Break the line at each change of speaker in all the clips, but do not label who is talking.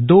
2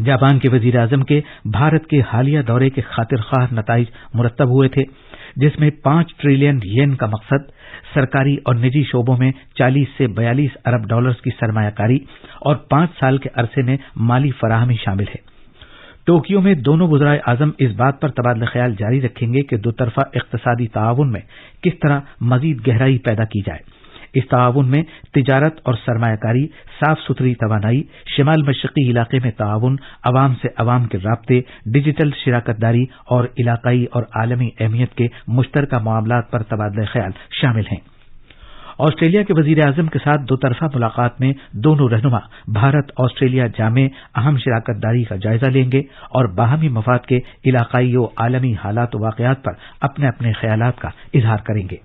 Japan کے وزیر اعظم کے بھارت کے حالیہ دورے کے خاطر خواہ نتائج مرتب ہوئے تھے، جس میں 5 ٹریلین ین کا مقصد، سرکاری اور نجی شعبوں میں 40 سے 42 ارب ڈالرز کی سرمایہ کاری اور 5 سال کے عرصے میں مالی فراہمی شامل ہے۔ ٹوکیو میں دونوں وزرائے اعظم اس بات پر تبادلہ خیال جاری رکھیں گے کہ دو طرفہ اقتصادی تعاون میں کس طرح مزید گہرائی پیدا کی جائے۔ اس تعاون میں تجارت اور سرمایہ کاری، صاف ستھری توانائی، شمال مشرقی علاقے میں تعاون، عوام سے عوام کے رابطے، ڈیجیٹل شراکت داری اور علاقائی اور عالمی اہمیت کے مشترکہ معاملات پر تبادلہ خیال شامل ہیں۔ آسٹریلیا کے وزیر اعظم کے ساتھ دو طرفہ ملاقات میں دونوں رہنما بھارت آسٹریلیا جامع اہم شراکت داری کا جائزہ لیں گے اور باہمی مفاد کے علاقائی و عالمی حالات و واقعات پر اپنے اپنے خیالات کا اظہار کریں گے۔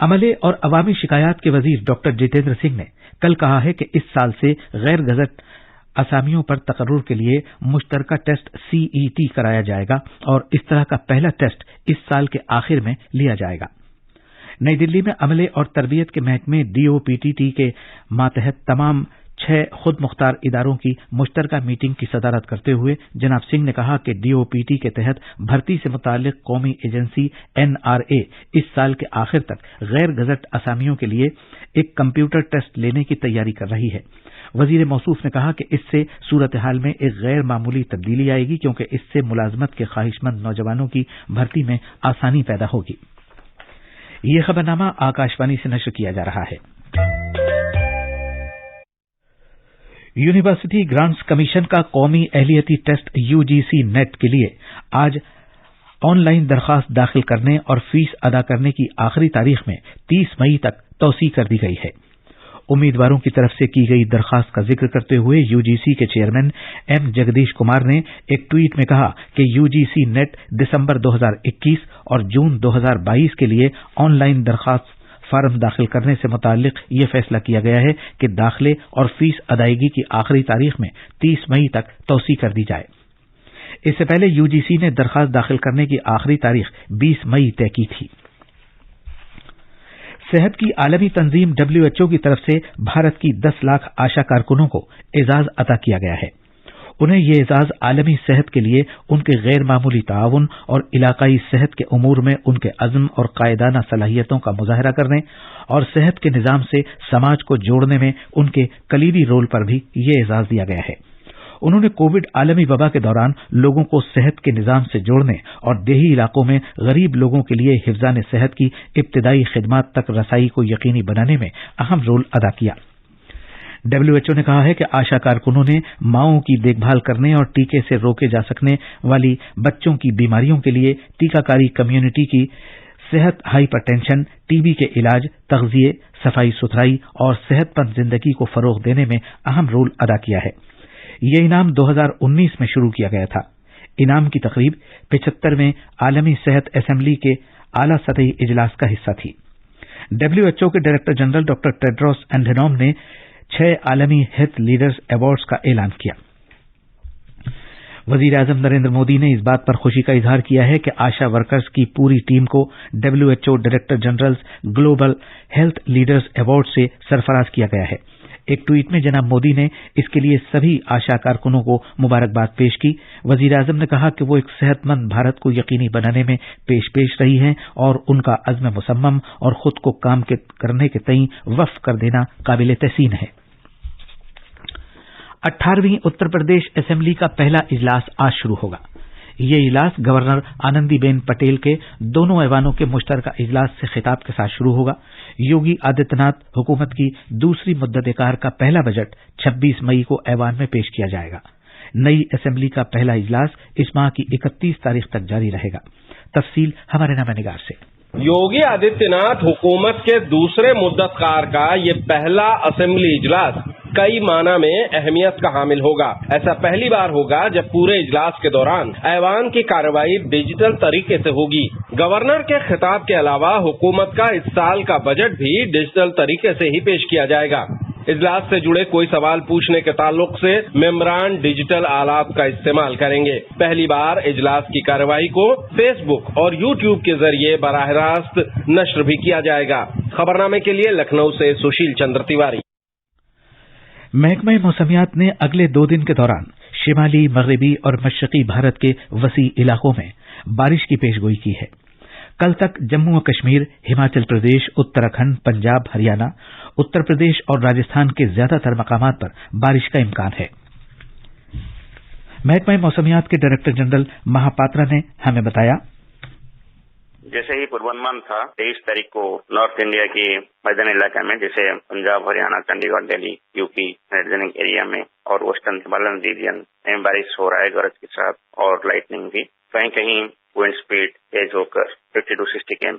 عملے اور عوامی شکایات کے وزیر ڈاکٹر جتیندر سنگھ نے کل کہا ہے کہ اس سال سے غیر گزٹ اسامیوں پر تقرر کے لیے مشترکہ ٹیسٹ CET کرایا جائے گا اور اس طرح کا پہلا ٹیسٹ اس سال کے آخر میں لیا جائے گا۔ نئی دلی میں عملے اور تربیت کے محکمے DOPTT کے ماتحت تمام 6 خود مختار اداروں کی مشترکہ میٹنگ کی صدارت کرتے ہوئے جناب سنگھ نے کہا کہ DOPT کے تحت بھرتی سے متعلق قومی ایجنسی NRA اس سال کے آخر تک غیر گزٹ اسامیوں کے لیے ایک کمپیوٹر ٹیسٹ لینے کی تیاری کر رہی ہے۔ وزیر موصوف نے کہا کہ اس سے صورتحال میں ایک غیر معمولی تبدیلی آئے گی، کیونکہ اس سے ملازمت کے خواہش مند نوجوانوں کی بھرتی میں آسانی پیدا ہوگی۔ یہ خبرنامہ آکاشوانی سے نشر کیا جا رہا ہے۔ یونیورسٹی گرانٹس کمیشن کا قومی اہلیتی ٹیسٹ UGC نیٹ کے لیے آج آن لائن درخواست داخل کرنے اور فیس ادا کرنے کی آخری تاریخ میں 30 مئی تک توسیع کر دی گئی ہے۔ امیدواروں کی طرف سے کی گئی درخواست کا ذکر کرتے ہوئے UGC کے چیئرمین M جگدیش کمار نے ایک ٹویٹ میں کہا کہ UGC نیٹ دسمبر 2021 اور جون 2022 کے لیے آن لائن درخواست فارم داخل کرنے سے متعلق یہ فیصلہ کیا گیا ہے کہ داخلے اور فیس ادائیگی کی آخری تاریخ میں 30 مئی تک توسیع کر دی جائے۔ اس سے پہلے UGC نے درخواست داخل کرنے کی آخری تاریخ 20 مئی طے کی تھی۔ صحت کی عالمی تنظیم WHO کی طرف سے بھارت کی 10 لاکھ آشا کارکنوں کو اعزاز عطا کیا گیا ہے۔ انہیں یہ اعزاز عالمی صحت کے لیے ان کے غیر معمولی تعاون اور علاقائی صحت کے امور میں ان کے عزم اور قائدانہ صلاحیتوں کا مظاہرہ کرنے اور صحت کے نظام سے سماج کو جوڑنے میں ان کے کلیدی رول پر بھی یہ اعزاز دیا گیا ہے۔ انہوں نے کووڈ عالمی وبا کے دوران لوگوں کو صحت کے نظام سے جوڑنے اور دیہی علاقوں میں غریب لوگوں کے لیے حفظان صحت کی ابتدائی خدمات تک رسائی کو یقینی بنانے میں اہم رول ادا کیا۔ WHO نے کہا ہے کہ آشا کارکنوں نے ماؤں کی دیکھ بھال کرنے اور ٹیکے سے روکے جا سکنے والی بچوں کی بیماریوں کے لیے ٹیکہ کاری کمیونٹی کی صحت، ہائپر ٹینشن، TB کے علاج، تغذیے، صفائی ستھرائی اور صحت مند زندگی کو فروغ دینے میں اہم رول ادا کیا ہے۔ یہ انعام 2019 میں شروع کیا گیا تھا۔ انعام کی تقریب 75ویں عالمی صحت اسمبلی کے اعلیٰ سطحی اجلاس کا حصہ تھی۔ WHO کے ڈائریکٹر جنرل ڈاکٹر ٹیڈروس ایڈھینوم نے 6 عالمی ہیلتھ لیڈرز ایوارڈز کا اعلان کیا۔ وزیر اعظم نریندر مودی نے اس بات پر خوشی کا اظہار کیا ہے کہ آشا ورکرز کی پوری ٹیم کو WHO director generals global health leaders award سے سرفراز کیا گیا ہے۔ ایک ٹویٹ میں جناب مودی نے اس کے لیے سبھی آشا کارکنوں کو مبارکباد پیش کی۔ وزیر اعظم نے کہا کہ وہ ایک صحت مند بھارت کو یقینی بنانے میں پیش رہی ہیں اور ان کا عزم مصمم اور خود کو کام کرنے کے تئیں وقف کر دینا قابل تحسین ہے۔ 18ویں اتر پردیش اسمبلی کا پہلا اجلاس آج شروع ہوگا۔ یہ اجلاس گورنر آنندی بین پٹیل کے دونوں ایوانوں کے مشترکہ اجلاس سے خطاب کے ساتھ شروع ہوگا۔ یوگی آدتیہ ناتھ حکومت کی دوسری مدت کار کا پہلا بجٹ 26 مئی کو ایوان میں پیش کیا جائے گا۔ نئی اسمبلی کا پہلا اجلاس اس ماہ کی 31 تاریخ تک جاری رہے گا۔ تفصیل ہمارے نامہ نگار سے۔
یوگی آدتیہ ناتھ حکومت کے دوسرے مدت کار کا یہ پہلا اسمبلی اجلاس کئی معنی میں اہمیت کا حامل ہوگا۔ ایسا پہلی بار ہوگا جب پورے اجلاس کے دوران ایوان کی کارروائی ڈیجیٹل طریقے سے ہوگی۔ گورنر کے خطاب کے علاوہ حکومت کا اس سال کا بجٹ بھی ڈیجیٹل طریقے سے ہی پیش کیا جائے گا۔ اجلاس سے جڑے کوئی سوال پوچھنے کے تعلق سے ممبران ڈیجیٹل آلات کا استعمال کریں گے۔ پہلی بار اجلاس کی کارروائی کو فیس بک اور YouTube کے ذریعے براہ راست نشر بھی کیا جائے گا۔ خبرنامے کے لیے لکھنؤ سے سشیل چندر تیواری۔
محکمہ موسمیات نے اگلے 2 دن کے دوران شمالی، مغربی اور مشرقی بھارت کے وسیع علاقوں میں بارش کی پیشگوئی کی ہے۔ کل تک جموں و کشمیر، ہماچل پردیش، اتراکھنڈ، پنجاب، ہریانہ، اتر پردیش اور راجستھان کے زیادہ تر مقامات پر بارش کا امکان ہے۔ محکمہ موسمیات کے ڈائریکٹر جنرل مہاپاترا نے ہمیں بتایا،
جیسے ہی پورواnuمان تھا 23 تاریخ کو نارتھ انڈیا کے میدانی علاقہ میں جیسے پنجاب، ہریانہ، چنڈی گڑھ، دہلی، یو پی ریجننگ ایریا میں اور ویسٹرن ہمالین ریجن میں بارش ہو رہا ہے گرج کے ساتھ اور لائٹنگ بھی۔ کہیں کہیں ونڈ سپیڈ تیز ہو کر 50 to 60 km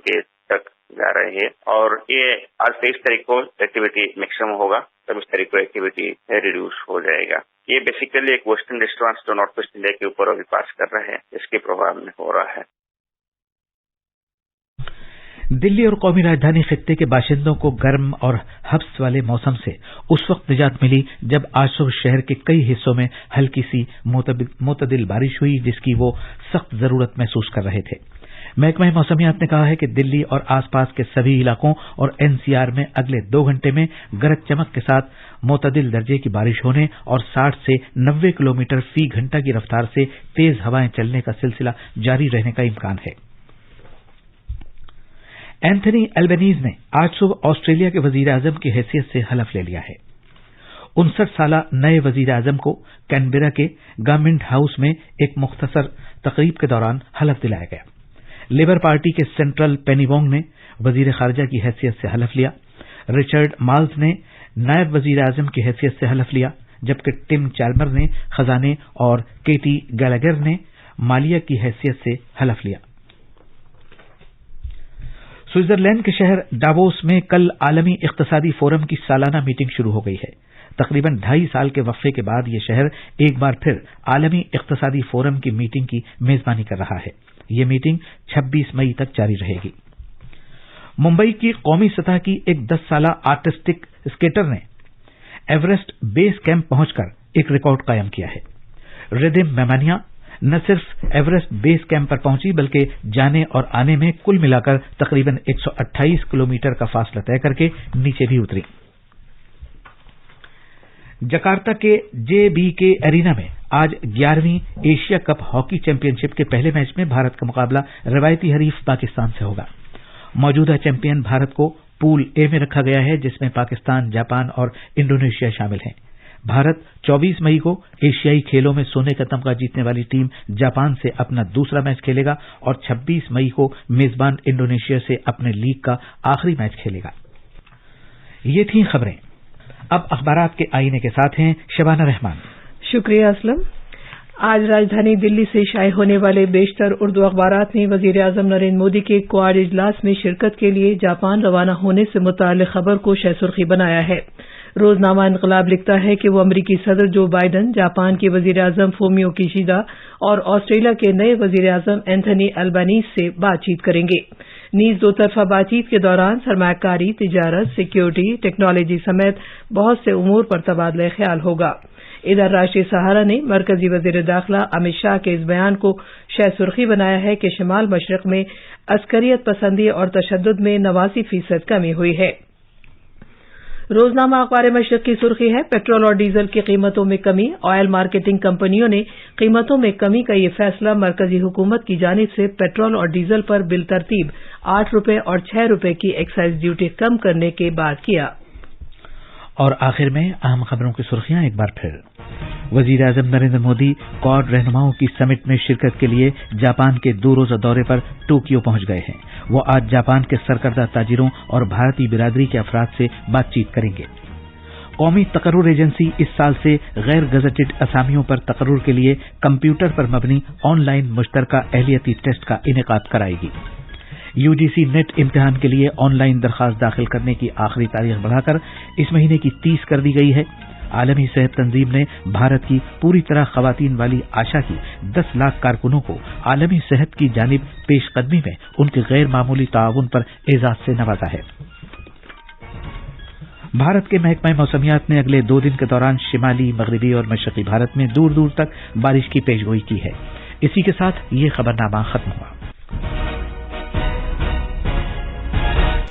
تک جا رہے ہیں، اور یہ آج 23 تاریخ کو ایکٹیویٹی میکسیمم ہوگا، 26 تاریخ کو ایکٹیویٹی ریڈیوس ہو جائے گا۔ یہ بیسیکلی ایک ویسٹرن ڈسٹربنس جو نارتھ ویسٹ انڈیا کے اوپر ابھی پاس کر رہا ہے، اس کے پربھاؤ میں ہو رہا ہے۔
دلی اور قومی راجدھانی خطے کے باشندوں کو گرم اور ہبس والے موسم سے اس وقت نجات ملی جب آج صبح شہر کے کئی حصوں میں ہلکی سی معتدل بارش ہوئی، جس کی وہ سخت ضرورت محسوس کر رہے تھے۔ محکمہ موسمیات نے کہا ہے کہ دلی اور آس پاس کے سبھی علاقوں اور NCR میں اگلے 2 گھنٹے میں گرج چمک کے ساتھ معتدل درجے کی بارش ہونے اور 60 سے 90 کلومیٹر فی گھنٹہ کی رفتار سے تیز ہوائیں چلنے کا سلسلہ جاری رہنے کا امکان ہے۔ اینتھنی البنیز نے آج صبح آسٹریلیا کے وزیر اعظم کی حیثیت سے حلف لے لیا ہے۔ 59 سالہ نئے وزیر اعظم کو کینبرا کے گورنمنٹ ہاؤس میں ایک مختصر تقریب کے دوران حلف دلایا گیا۔ لیبر پارٹی کے سینٹرل پینی وونگ نے وزیر خارجہ کی حیثیت سے حلف لیا، رچرڈ مالز نے نائب وزیر اعظم کی حیثیت سے حلف لیا، جبکہ ٹم چالمر نے خزانے اور کیٹی گیلاگر نے مالیہ کی حیثیت سے حلف لیا۔ سوئٹزرلینڈ کے شہر ڈاووس میں کل عالمی اقتصادی فورم کی سالانہ میٹنگ شروع ہو گئی ہے۔ تقریباً 2.5 سال کے وقفے کے بعد یہ شہر ایک بار پھر عالمی اقتصادی فورم کی میٹنگ کی میزبانی کر رہا ہے۔ یہ میٹنگ 26 مئی تک جاری رہے گی۔ ممبئی کی قومی سطح کی ایک 10 سالہ آرٹسٹک اسکیٹر نے ایوریسٹ بیس کیمپ پہنچ کر ایک ریکارڈ قائم کیا ہے۔ ردھم میمانیا نہ صرف ایوریسٹ بیس کیمپ پر پہنچی بلکہ جانے اور آنے میں کل ملا کر تقریباً 128 کلومیٹر کا فاصلہ طے کر کے نیچے بھی اتری۔ جکارتا کے JBK ایرینا میں آج 11ویں ایشیا کپ ہاکی چیمپئن شپ کے پہلے میچ میں بھارت کا مقابلہ روایتی حریف پاکستان سے ہوگا۔ موجودہ چیمپئن بھارت کو پول A میں رکھا گیا ہے، جس میں پاکستان، جاپان اور انڈونیشیا شامل ہیں۔ بھارت 24 مئی کو ایشیائی کھیلوں میں سونے کا تمغہ جیتنے والی ٹیم جاپان سے اپنا دوسرا میچ کھیلے گا اور 26 مئی کو میزبان انڈونیشیا سے اپنے لیگ کا آخری میچ کھیلے گا۔ یہ تھیں خبریں۔ اب اخبارات کے آئینے کے ساتھ ہیں شبانہ رحمان۔
شکریہ اسلم۔ آج راجدھانی دلی سے شائع ہونے والے بیشتر اردو اخبارات نے وزیر اعظم نریندر مودی کے کوآڈ اجلاس میں شرکت کے لیے جاپان روانہ ہونے سے متعلق خبر کو شہ سرخی بنایا ہے۔ روزنامہ انقلاب لکھتا ہے کہ وہ امریکی صدر جو بائیڈن، جاپان کے وزیر اعظم فومیو کیشیدا اور آسٹریلیا کے نئے وزیر اعظم اینتھنی البنیز سے بات چیت کریں گے۔ نیز 2 طرفہ بات چیت کے دوران سرمایہ کاری، تجارت، سیکیورٹی، ٹیکنالوجی سمیت بہت سے امور پر تبادلہ خیال ہوگا۔ ادھر راشٹریہ سہارا نے مرکزی وزیر داخلہ امت شاہ کے اس بیان کو شہ سرخی بنایا ہے کہ شمال مشرق میں عسکریت پسندی اور تشدد میں 89% کمی ہوئی ہے۔ روزنامہ اخبار مشرق کی سرخی ہے، پیٹرول اور ڈیزل کی قیمتوں میں کمی۔ آئل مارکیٹنگ کمپنیوں نے قیمتوں میں کمی کا یہ فیصلہ مرکزی حکومت کی جانب سے پیٹرول اور ڈیزل پر بالترتیب 8 روپے اور 6 روپے کی ایکسائز ڈیوٹی کم کرنے کے بعد کیا۔
اور آخر میں اہم خبروں کی سرخیاں ایک بار پھر۔ وزیر اعظم نریندر مودی کوآڈ رہنماؤں کی سمٹ میں شرکت کے لیے جاپان کے 2 روزہ دورے پر ٹوکیو پہنچ گئے ہیں۔ وہ آج جاپان کے سرکردہ تاجروں اور بھارتی برادری کے افراد سے بات چیت کریں گے۔ قومی تقرر ایجنسی اس سال سے غیر گزٹڈ اسامیوں پر تقرر کے لیے کمپیوٹر پر مبنی آن لائن مشترکہ اہلیتی ٹیسٹ کا انعقاد کرائے گی۔ UGC نیٹ امتحان کے لیے آن لائن درخواست داخل کرنے کی آخری تاریخ بڑھا کر اس مہینے کی 30 کر دی گئی ہے۔ عالمی صحت تنظیم نے بھارت کی پوری طرح خواتین والی آشا کی 10 لاکھ کارکنوں کو عالمی صحت کی جانب پیش قدمی میں ان کے غیر معمولی تعاون پر اعزاز سے نوازا ہے۔ بھارت کے محکمہ موسمیات نے اگلے 2 دن کے دوران شمالی، مغربی اور مشرقی بھارت میں دور دور تک بارش کی پیشگوئی کی ہے۔ اسی کے ساتھ یہ خبرنامہ ختم ہوا۔